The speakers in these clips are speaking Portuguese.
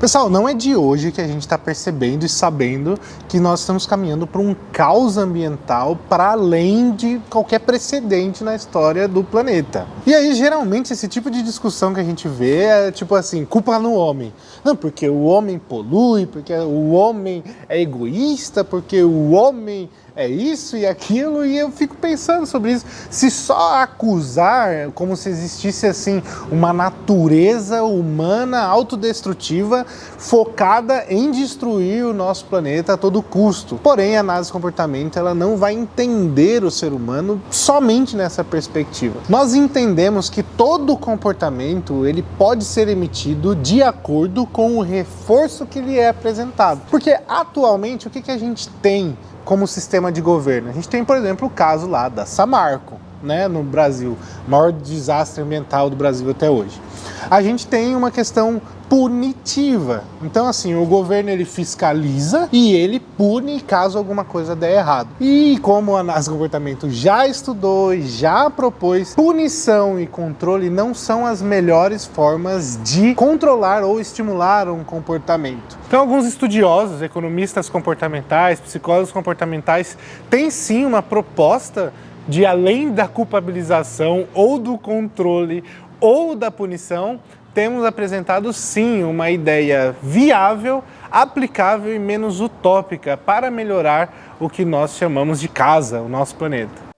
Pessoal, não é de hoje que a gente está percebendo e sabendo que nós estamos caminhando para um caos ambiental para além de qualquer precedente na história do planeta. E aí, geralmente, esse tipo de discussão que a gente vê é tipo assim, culpa no homem. Não, porque o homem polui, porque o homem é egoísta, porque o homem é isso e aquilo, e eu fico pensando sobre isso. Se só acusar, como se existisse assim uma natureza humana autodestrutiva focada em destruir o nosso planeta a todo custo. Porém, a análise de comportamento ela não vai entender o ser humano somente nessa perspectiva. Nós entendemos que todo comportamento ele pode ser emitido de acordo com o reforço que lhe é apresentado. Porque atualmente o que a gente tem como sistema de governo? A gente tem, por exemplo, o caso lá da Samarco, né, no Brasil, maior desastre ambiental do Brasil até hoje. A gente tem uma questão punitiva. Então, assim, o governo ele fiscaliza e ele pune caso alguma coisa der errado. E como a análise de comportamento já estudou e já propôs, punição e controle não são as melhores formas de controlar ou estimular um comportamento. Então, alguns estudiosos, economistas comportamentais, psicólogos comportamentais, têm sim uma proposta de, além da culpabilização ou do controle ou da punição, temos apresentado sim uma ideia viável, aplicável e menos utópica para melhorar o que nós chamamos de casa, o nosso planeta.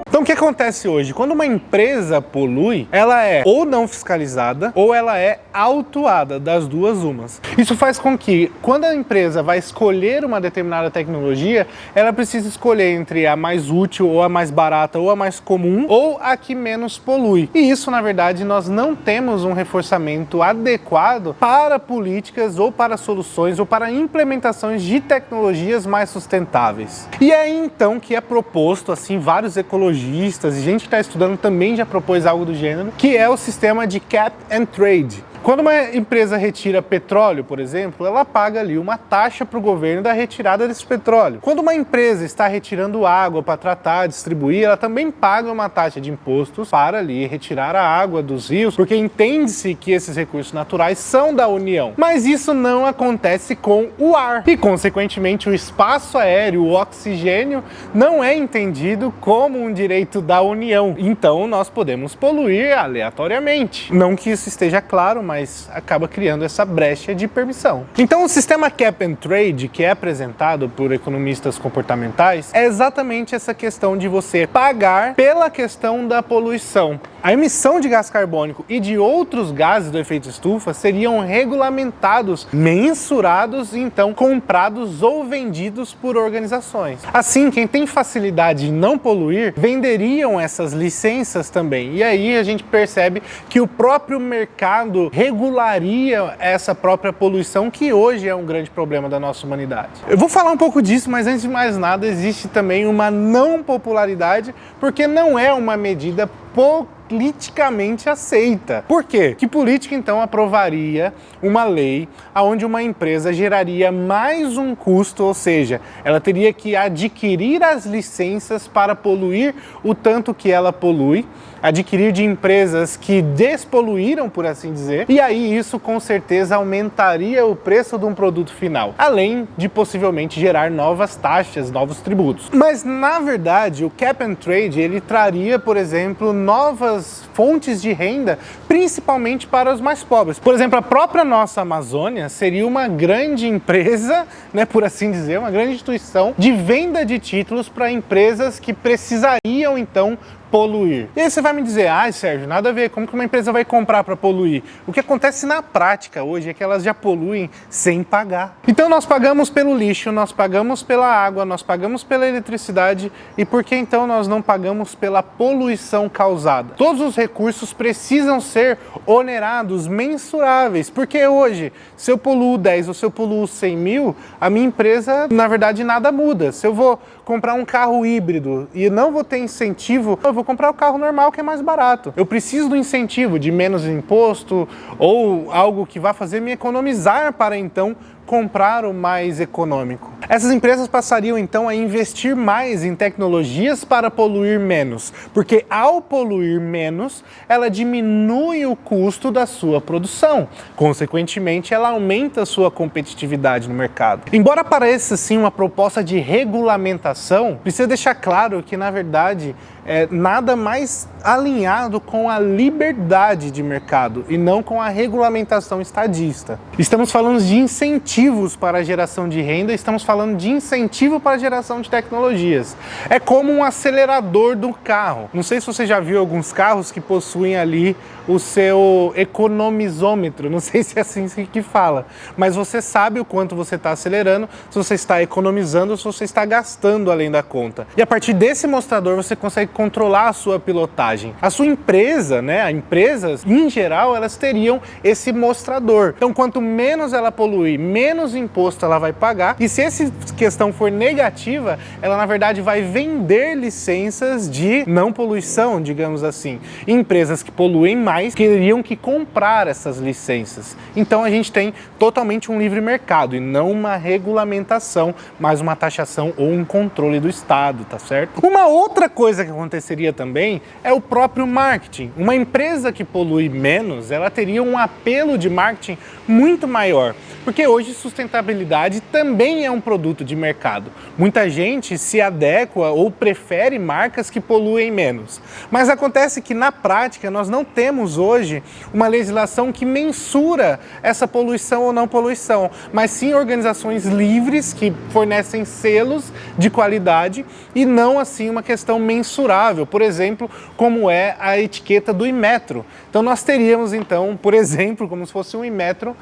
Então o que acontece hoje? Quando uma empresa polui, ela é ou não fiscalizada ou ela é autuada, das duas umas. Isso faz com que, quando a empresa vai escolher uma determinada tecnologia, ela precisa escolher entre a mais útil ou a mais barata ou a mais comum ou a que menos polui. E isso, na verdade, nós não temos um reforçamento adequado para políticas ou para soluções ou para implementações de tecnologias mais sustentáveis. E é aí então que é proposto, assim, vários ecologistas e gente que está estudando também já propôs algo do gênero, que é o sistema de cap and trade. Quando uma empresa retira petróleo, por exemplo, ela paga ali uma taxa para o governo da retirada desse petróleo. Quando uma empresa está retirando água para tratar, distribuir, ela também paga uma taxa de impostos para ali retirar a água dos rios, porque entende-se que esses recursos naturais são da União. Mas isso não acontece com o ar e, consequentemente, o espaço aéreo, o oxigênio, não é entendido como um direito da União. Então, nós podemos poluir aleatoriamente. Não que isso esteja claro, mas acaba criando essa brecha de permissão. Então o sistema Cap and Trade, que é apresentado por economistas comportamentais, é exatamente essa questão de você pagar pela questão da poluição. A emissão de gás carbônico e de outros gases do efeito estufa seriam regulamentados, mensurados e então comprados ou vendidos por organizações. Assim, quem tem facilidade em não poluir, venderiam essas licenças também. E aí a gente percebe que o próprio mercado regularia essa própria poluição, que hoje é um grande problema da nossa humanidade. Eu vou falar um pouco disso, mas antes de mais nada, existe também uma não popularidade, porque não é uma medida politicamente aceita. Por quê? Que política então aprovaria uma lei onde uma empresa geraria mais um custo, ou seja, ela teria que adquirir as licenças para poluir o tanto que ela polui, adquirir de empresas que despoluíram, por assim dizer, e aí isso com certeza aumentaria o preço de um produto final, além de possivelmente gerar novas taxas, novos tributos. Mas na verdade o Cap and Trade ele traria, por exemplo, novas fontes de renda, principalmente para os mais pobres. Por exemplo, a própria nossa Amazônia seria uma grande empresa, né, por assim dizer, uma grande instituição de venda de títulos para empresas que precisariam então poluir. E aí você vai me dizer, Sérgio, nada a ver, como que uma empresa vai comprar para poluir? O que acontece na prática hoje é que elas já poluem sem pagar. Então nós pagamos pelo lixo, nós pagamos pela água, nós pagamos pela eletricidade, e por que então nós não pagamos pela poluição causada? Todos os recursos precisam ser onerados, mensuráveis, porque hoje, se eu poluo 10 ou se eu poluo 100 mil, a minha empresa, na verdade, nada muda. Se eu vou comprar um carro híbrido e não vou ter incentivo, eu vou comprar o carro normal que é mais barato. Eu preciso do incentivo de menos imposto ou algo que vá fazer me economizar para então comprar o mais econômico. Essas empresas passariam então a investir mais em tecnologias para poluir menos, porque ao poluir menos, ela diminui o custo da sua produção. Consequentemente, ela aumenta a sua competitividade no mercado. Embora pareça sim uma proposta de regulamentação, precisa deixar claro que na verdade é nada mais alinhado com a liberdade de mercado e não com a regulamentação estadista. Estamos falando de incentivos para a geração de renda, estamos falando de incentivo para a geração de tecnologias. É como um acelerador do carro. Não sei se você já viu alguns carros que possuem ali o seu economizômetro, não sei se é assim que fala, mas você sabe o quanto você está acelerando, se você está economizando ou se você está gastando além da conta. E a partir desse mostrador você consegue controlar a sua pilotagem. A sua empresa, né, empresas em geral, elas teriam esse mostrador. Então quanto menos ela poluir, menos imposto ela vai pagar, e se essa questão for negativa, ela na verdade vai vender licenças de não poluição, digamos assim. E empresas que poluem mais queriam que comprar essas licenças. Então a gente tem totalmente um livre mercado e não uma regulamentação, mas uma taxação ou um controle do Estado, tá certo? Uma outra coisa que aconteceria também é o próprio marketing. Uma empresa que polui menos, ela teria um apelo de marketing muito maior, porque hoje sustentabilidade também é um produto de mercado. Muita gente se adequa ou prefere marcas que poluem menos. Mas acontece que na prática nós não temos hoje uma legislação que mensura essa poluição ou não poluição, mas sim organizações livres que fornecem selos de qualidade e não assim uma questão mensurável, por exemplo, como é a etiqueta do Inmetro. Então nós teríamos então, por exemplo, como se fosse um Inmetro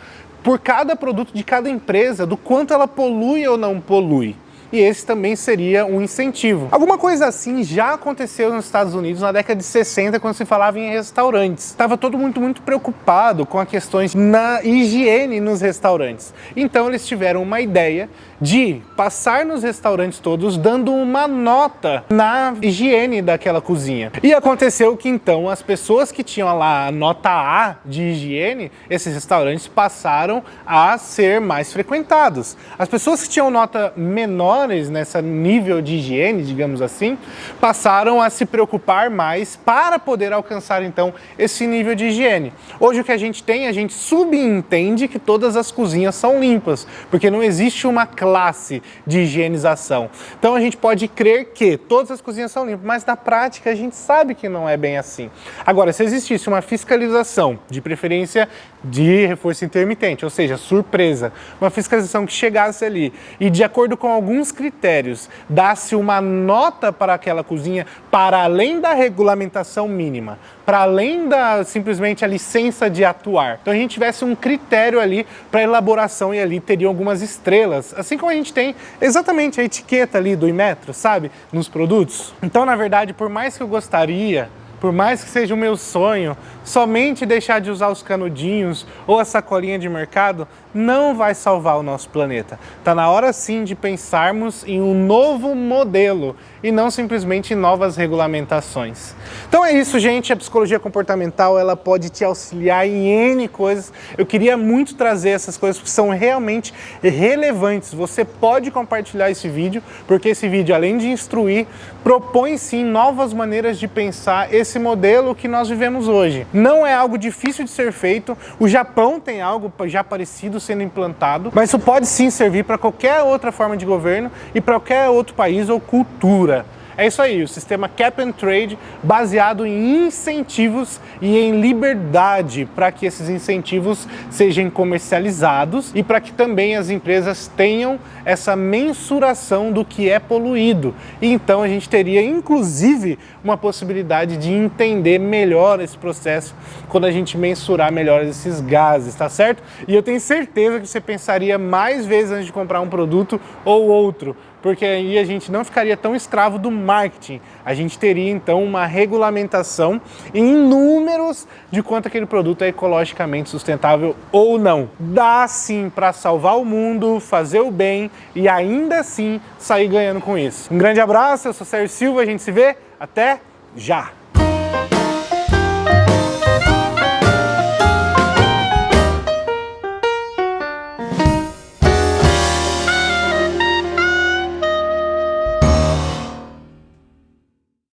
por cada produto de cada empresa, do quanto ela polui ou não polui. E esse também seria um incentivo. Alguma coisa assim já aconteceu nos Estados Unidos na década de 60, quando se falava em restaurantes. Estava todo mundo muito preocupado com as questões na higiene nos restaurantes. Então eles tiveram uma ideia de passar nos restaurantes todos dando uma nota na higiene daquela cozinha. E aconteceu que então as pessoas que tinham lá a nota A de higiene, esses restaurantes passaram a ser mais frequentados. As pessoas que tinham nota menor nesse nível de higiene, digamos assim, passaram a se preocupar mais para poder alcançar então esse nível de higiene. Hoje o que a gente subentende que todas as cozinhas são limpas, porque não existe uma classe de higienização. Então a gente pode crer que todas as cozinhas são limpas, mas na prática a gente sabe que não é bem assim. Agora, se existisse uma fiscalização, de preferência de reforço intermitente, ou seja, surpresa, uma fiscalização que chegasse ali e de acordo com alguns critérios dá-se uma nota para aquela cozinha para além da regulamentação mínima, para além da simplesmente a licença de atuar. Então a gente tivesse um critério ali para elaboração e ali teriam algumas estrelas, assim como a gente tem exatamente a etiqueta ali do Inmetro, sabe, nos produtos. Então na verdade, por mais que eu gostaria, por mais que seja o meu sonho, somente deixar de usar os canudinhos ou a sacolinha de mercado não vai salvar o nosso planeta. Está na hora sim de pensarmos em um novo modelo e não simplesmente em novas regulamentações. Então é isso, gente. A psicologia comportamental ela pode te auxiliar em N coisas. Eu queria muito trazer essas coisas que são realmente relevantes. Você pode compartilhar esse vídeo, porque esse vídeo, além de instruir, propõe sim novas maneiras de pensar esse modelo que nós vivemos hoje. Não é algo difícil de ser feito. O Japão tem algo já parecido sendo implantado, mas isso pode sim servir para qualquer outra forma de governo e para qualquer outro país ou cultura. É isso aí, o sistema Cap and Trade baseado em incentivos e em liberdade para que esses incentivos sejam comercializados e para que também as empresas tenham essa mensuração do que é poluído. E então a gente teria inclusive uma possibilidade de entender melhor esse processo quando a gente mensurar melhor esses gases, tá certo? E eu tenho certeza que você pensaria mais vezes antes de comprar um produto ou outro, porque aí a gente não ficaria tão escravo do marketing. A gente teria então uma regulamentação em números de quanto aquele produto é ecologicamente sustentável ou não. Dá sim para salvar o mundo, fazer o bem e ainda assim sair ganhando com isso. Um grande abraço, eu sou Sérgio Silva, a gente se vê, até já!